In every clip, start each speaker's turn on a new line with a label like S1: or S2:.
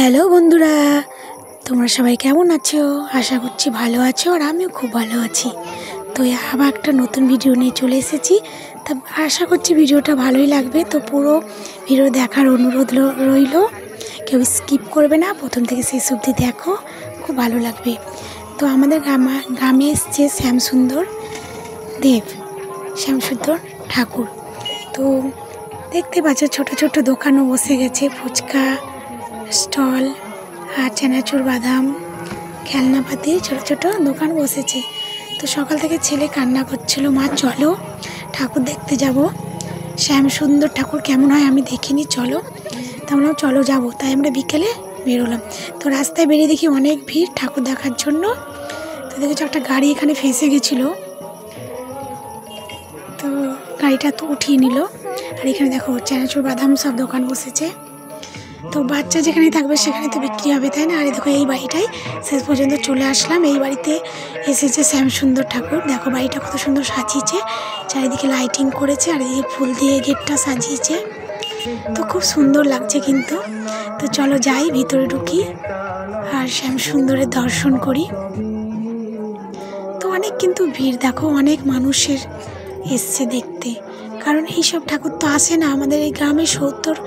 S1: Hello বন্ধুরা, তোমরা সবাই কেমন আছো? আশা করছি ভালো আছো, আর আমিও খুব ভালো আছি। তো আবার একটা নতুন ভিডিও নিয়ে চলে এসেছি। তা আশা করছি ভিডিওটা ভালোই লাগবে। তো পুরো ভিডিও দেখার অনুরোধ রইল, কেউ স্কিপ করবে না, প্রথম থেকে শেষ অবধি দেখো, খুব ভালো লাগবে। তো আমাদের গ্রামে এসছে শ্যামসুন্দর দেব, শ্যামসুন্দর ঠাকুর। তো দেখতে পাচ্ছ ছোট ছোট দোকানও বসে গেছে, ফুচকা স্টল আর চানাচুর বাদাম খেলনাপাতি ছোট ছোট দোকান বসেছে। তো সকাল থেকে ছেলে কান্না করছিল, মা চলো ঠাকুর দেখতে যাব, শ্যামসুন্দর ঠাকুর কেমন হয় আমি দেখিনি, চলো। তা আমরা চলো যাবো। তাই আমরা বিকেলে বেরোলাম। তো রাস্তায় বেরিয়ে দেখি অনেক ভিড় ঠাকুর দেখার জন্য। তো দেখেছো একটা গাড়ি এখানে ফেঁসে গেছিলো, তো গাড়িটা তো উঠিয়ে নিল। আর এখানে দেখো চানাচুর বাদাম সব দোকান বসেছে। তো বাচ্চা যেখানেই থাকবে সেখানে তো বিক্রি হবে, তাই না? আর দেখো এই বাড়িটাই শেষ পর্যন্ত চলে আসলাম। এই বাড়িতে এসেছে শ্যামসুন্দর ঠাকুর। দেখো বাড়িটা কত সুন্দর সাজিয়েছে, চারিদিকে লাইটিং করেছে আর এদিকে ফুল দিয়ে গেটটা সাজিয়েছে। তো খুব সুন্দর লাগছে কিন্তু। তো চলো যাই, ভিতরে ঢুকি আর শ্যামসুন্দরের দর্শন করি। তো অনেক কিন্তু ভিড়, দেখো অনেক মানুষের এসছে দেখতে, কারণ এইসব ঠাকুর তো আসে না আমাদের এই গ্রামে। 70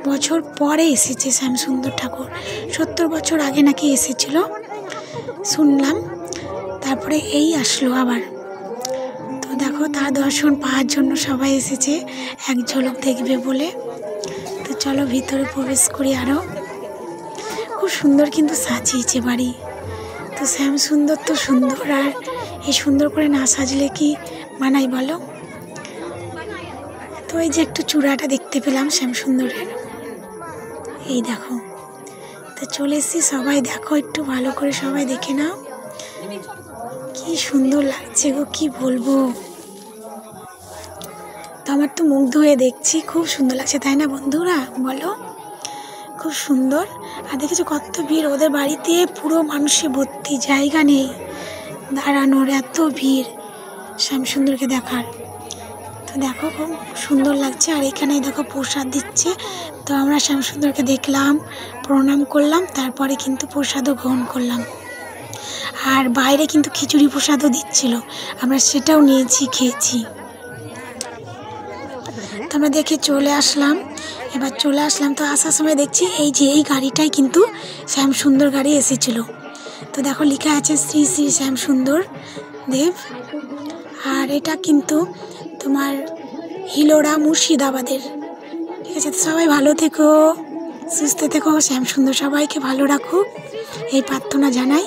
S1: বছর পরে এসেছে শ্যামসুন্দর ঠাকুর, 70 বছর আগে নাকি এসেছিল শুনলাম, তারপরে এই আসলো আবার। তো দেখো তার দর্শন পাওয়ার জন্য সবাই এসেছে এক ঝলক দেখবে বলে। তো চলো ভিতরে প্রবেশ করি। আরও খুব সুন্দর কিন্তু সাজিয়েছে বাড়ি। তো শ্যামসুন্দর তো সুন্দর, আর এই সুন্দর করে না সাজলে কি মানাই বলো? তো এই যে একটু চূড়াটা দেখতে পেলাম শ্যামসুন্দরের, এই দেখো। তো চলে এসেছি, সবাই দেখো একটু ভালো করে সবাই দেখে নাও, কি সুন্দর লাগছে গো, কি বলবো। তো আমার তো মুগ্ধ হয়ে দেখছি, খুব সুন্দর লাগছে, তাই না বন্ধুরা বলো? খুব সুন্দর। আর দেখেছো কত ভিড়, ওদের বাড়িতে পুরো মানুষে ভর্তি, জায়গা নেই দাঁড়ানোর, এত ভিড় শ্যামসুন্দরকে দেখার। তো দেখো খুব সুন্দর লাগছে। আর এখানে দেখো প্রসাদ দিচ্ছে। তো আমরা শ্যামসুন্দরকে দেখলাম, প্রণাম করলাম, তারপরে কিন্তু প্রসাদও গ্রহণ করলাম। আর বাইরে কিন্তু খিচুড়ি প্রসাদও দিচ্ছিল, আমরা সেটাও নিয়েছি, খেয়েছি। তো আমরা দেখে চলে আসলাম। এবার চলে আসলাম, তো আসার সময় দেখছি এই যে এই গাড়িটাই কিন্তু শ্যামসুন্দর গাড়ি এসেছিল। তো দেখো লেখা আছে শ্রী শ্রী শ্যামসুন্দর দেব। আর এটা কিন্তু তোমার হিলোড়া মুর্শিদাবাদের। ঠিক আছে, তো সবাই ভালো থেকো, সুস্থ থেকো, শ্যামসুন্দর সবাইকে ভালো রাখুক এই প্রার্থনা জানাই।